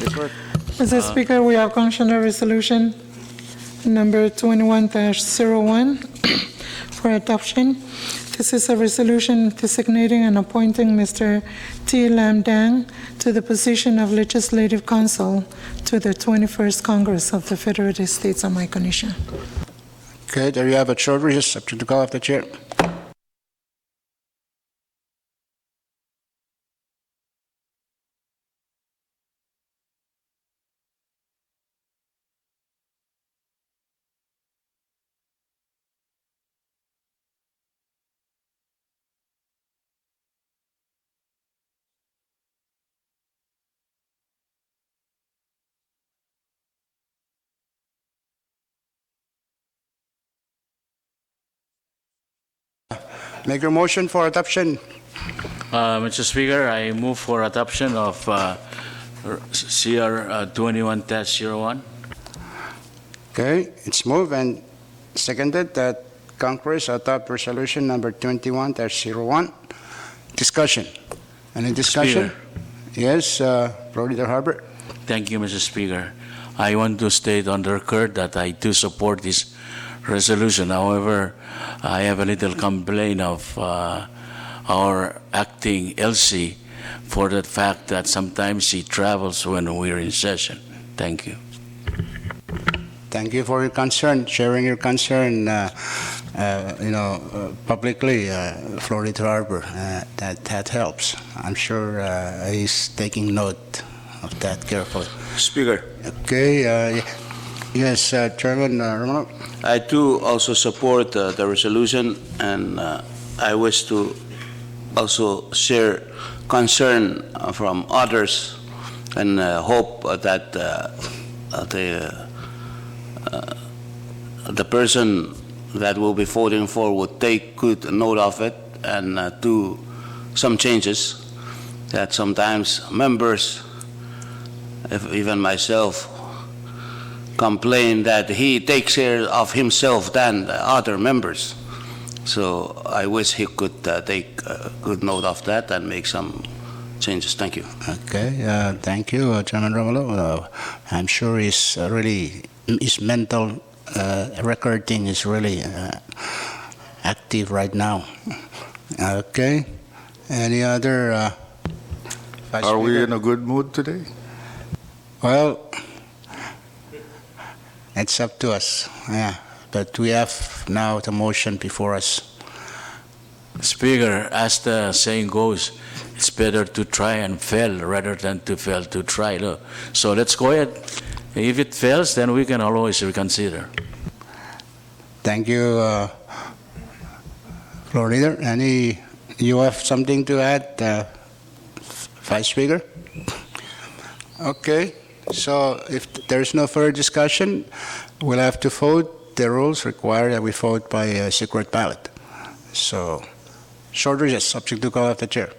Report. Mr. Speaker, we have considered resolution number 21-01 for adoption. This is a resolution designating and appointing Mr. T. Lam Dang to the position of Legislative Counsel to the 21st Congress of the Federated States of Micronesia. Okay, there you have a short recess, subject to call of the chair. Make your motion for adoption. Mr. Speaker, I move for adoption of CR 21-01. Okay, it's moved and seconded that Congress adopt resolution number 21-01. Discussion. Any discussion? Yes, Florida Harbor. Thank you, Mr. Speaker. I want to state on the record that I do support this resolution. However, I have a little complaint of our acting LC for the fact that sometimes he travels when we're in session. Thank you. Thank you for your concern, sharing your concern, publicly, Florida Harbor. That helps. I'm sure he's taking note of that carefully. Speaker, Okay, yes, Chairman Romano. I too also support the resolution, and I wish to also share concern from others, and hope that the person that will be voting for would take good note of it and do some changes that sometimes members, even myself, complain that he takes care of himself than the other members. So I wish he could take good note of that and make some changes. Thank you. Okay, thank you, Chairman Romulo. I'm sure his mental recording is really active right now. Okay, any other? Vice Are we Speaker? in a good mood today? Well, it's up to us, yeah. But we have now the motion before us. Speaker, as the saying goes, it's better to try and fail rather than to fail to try. Look. So let's go ahead. If it fails, then we can always reconsider. Thank you, Floor Leader. You have something to add, Vice Speaker? Okay, so if there's no further discussion, we'll have to vote. The rules require that we vote by a secret ballot. So, short recess, subject to call of the chair.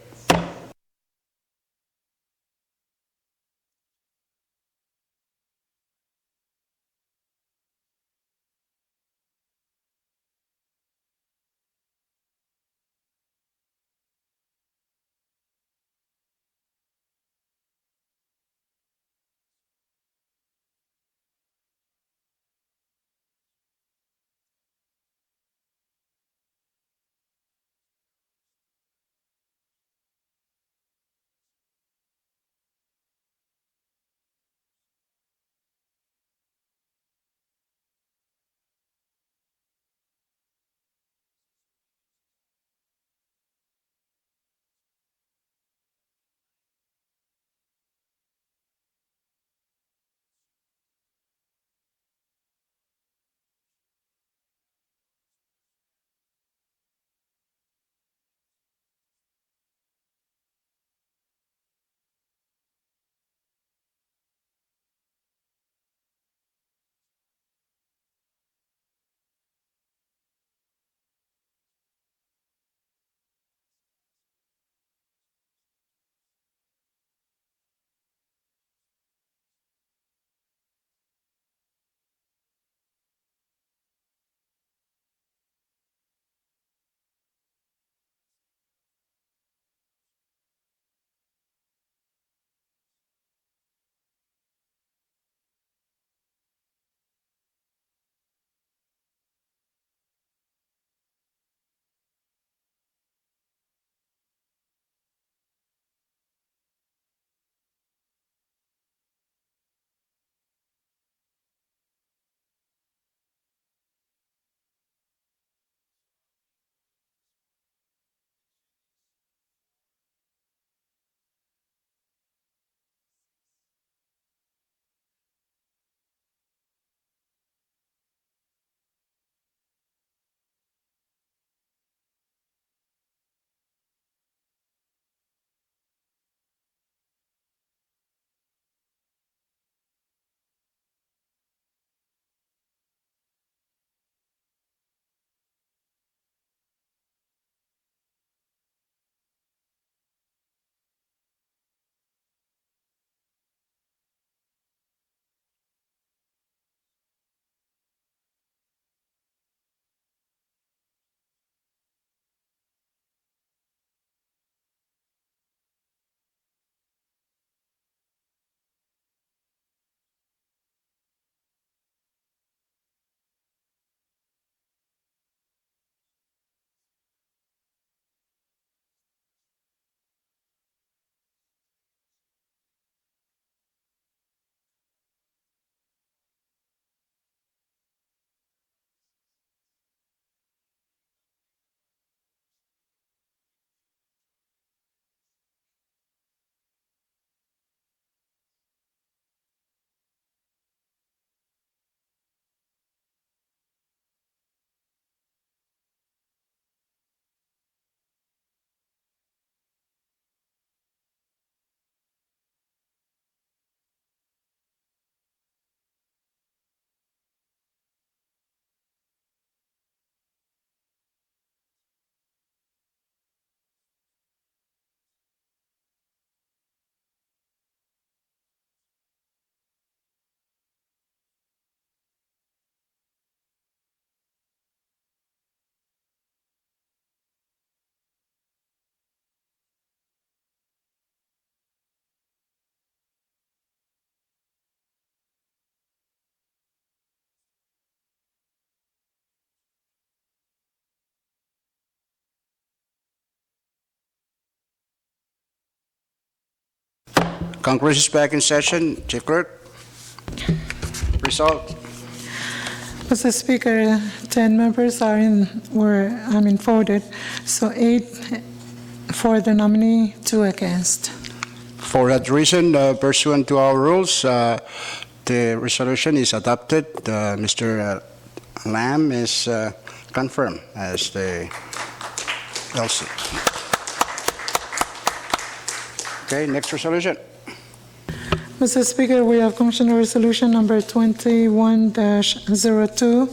Congress is back in session. Chief Clerk. Result. Mr. Speaker, 10 members voted, so 8 for the nominee, 2 against. For that reason, pursuant to our rules, the resolution is adopted. Mr. Lam is confirmed as the LC. Okay, next resolution. Mr. Speaker, we have Commissioner Resolution Number 21-02.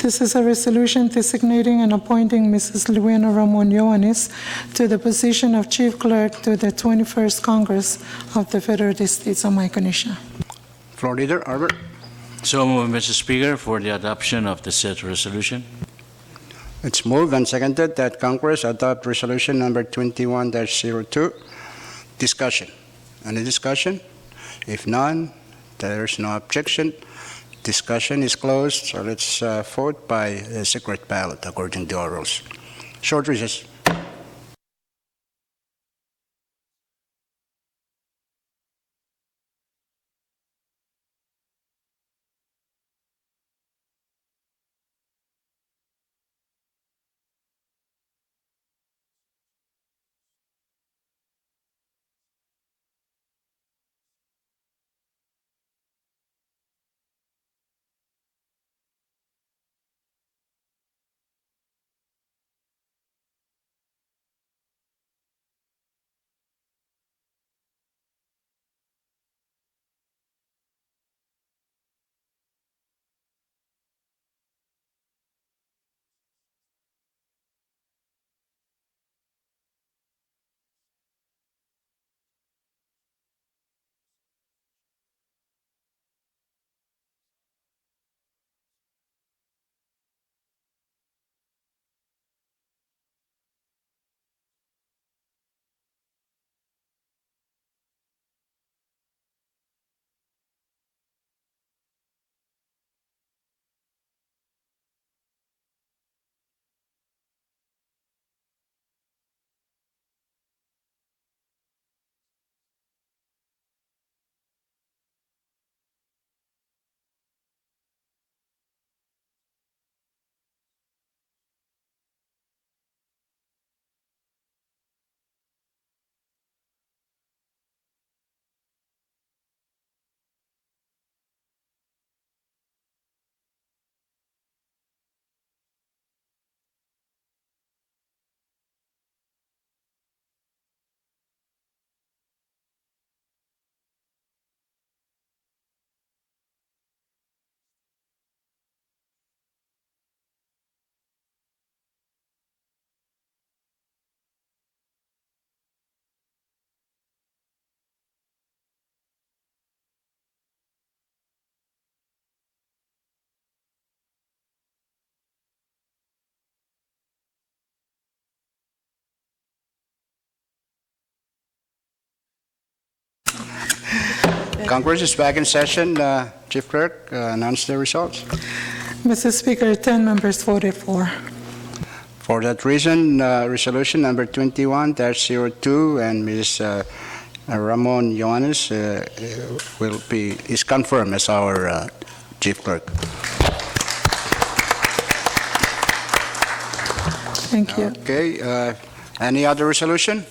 This is a resolution designating and appointing Mrs. Luena Ramon Yoanis to the position of Chief Clerk to the 21st Congress of the Federal States of Micronesia. Floor Leader, Albert. So moved, Mr. Speaker, for the adoption of the said resolution. It's moved and seconded that Congress adopt resolution number 21-02. Discussion. Any discussion? If none, there is no objection. Discussion is closed, so let's vote by a secret ballot according to our rules. Short recess. Congress is back in session. Chief Clerk, announce the results. Mr. Speaker, 10 members voted for. For that reason, resolution number 21-02 and Ms. Ramon Yoanis is confirmed as our Chief Clerk. Thank you. Okay, any other resolution?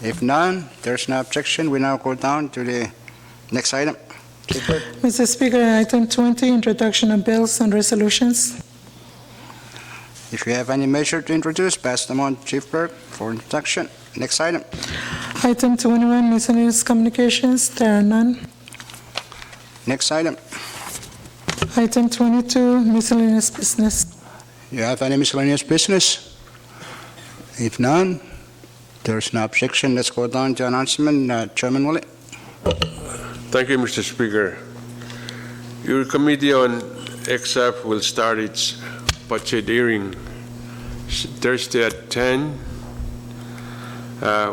If none, there's no objection. We now go down to the next item. Chief Clerk. Mr. Speaker, item 20, introduction of bills and resolutions. If you have any measure to introduce, pass them on to Chief Clerk for introduction. Next item. Item 21, miscellaneous communications. There are none. Next item. Item 22, miscellaneous business. You have any miscellaneous business? If none, there's no objection. Let's go down to announcement. Chairman Willie. Thank you, Mr. Speaker. Your Committee on EXAF will start its budget hearing Thursday at 10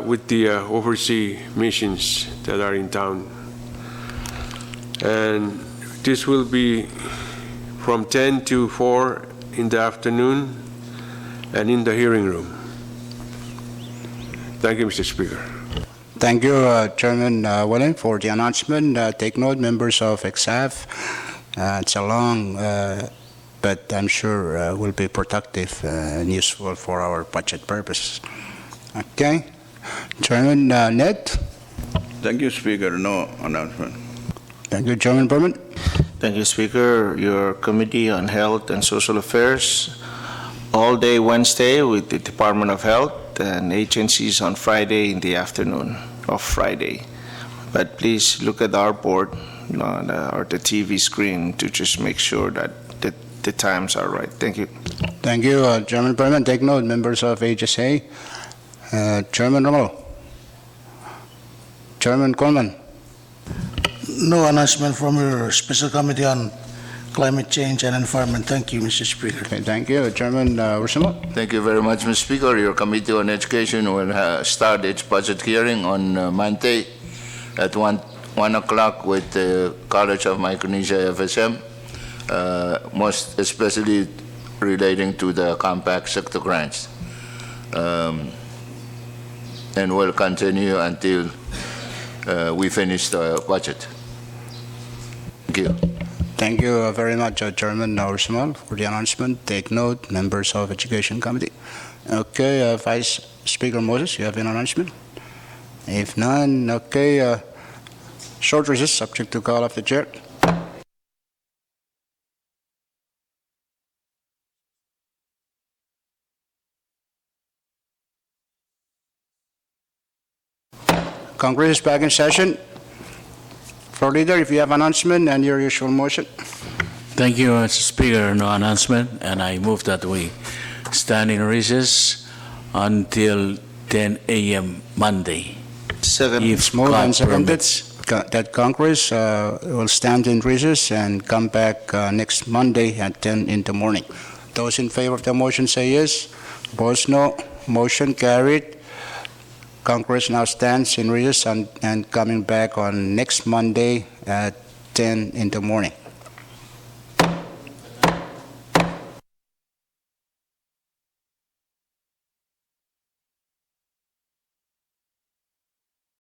with the overseas missions that are in town. And this will be from 10 to 4 in the afternoon and in the hearing room. Thank you, Mr. Speaker. Thank you, Chairman Willing, for the announcement. Take note, members of EXAF. It's a long, but I'm sure will be productive and useful for our budget purposes. Okay. Chairman Ned. Thank you, Speaker. No announcement. Thank you, Chairman Berman. Thank you, Speaker. Your Committee on Health and Social Affairs, all day Wednesday with the Department of Health and agencies on Friday in the afternoon of Friday. But please look at our board or the TV screen to just make sure that the times are right. Thank you. Thank you, Chairman Berman. Take note, members of HSA. Chairman Romero. Chairman Coleman. No announcement from your Special Committee on Climate Change and Environment. Thank you, Mr. Speaker. Okay, thank you. Chairman Ursimo. Thank you very much, Mr. Speaker. Your Committee on Education will start its budget hearing on Monday at 1 o'clock with the College of Micronesia FSM, most especially relating to the compact sector grants. And will continue until we finish the budget. Thank you. Thank you very much, Chairman Ursimo, for the announcement. Take note, members of Education Committee. Okay, Vice Speaker Moses, you have an announcement? If none, okay, short recess, subject to call of the chair. Congress is back in session. Floor Leader, if you have announcement and your usual motion. Thank you, Mr. Speaker. No announcement, and I move that we stand in recess until 10 a.m. Monday. Second. If Moved God and seconded permits. that Congress will stand in recess and come back next Monday at 10 in the morning. Those in favor of the motion say yes. Opposed, no. Motion carried. Congress now stands in recess and coming back on next Monday at 10 in the morning.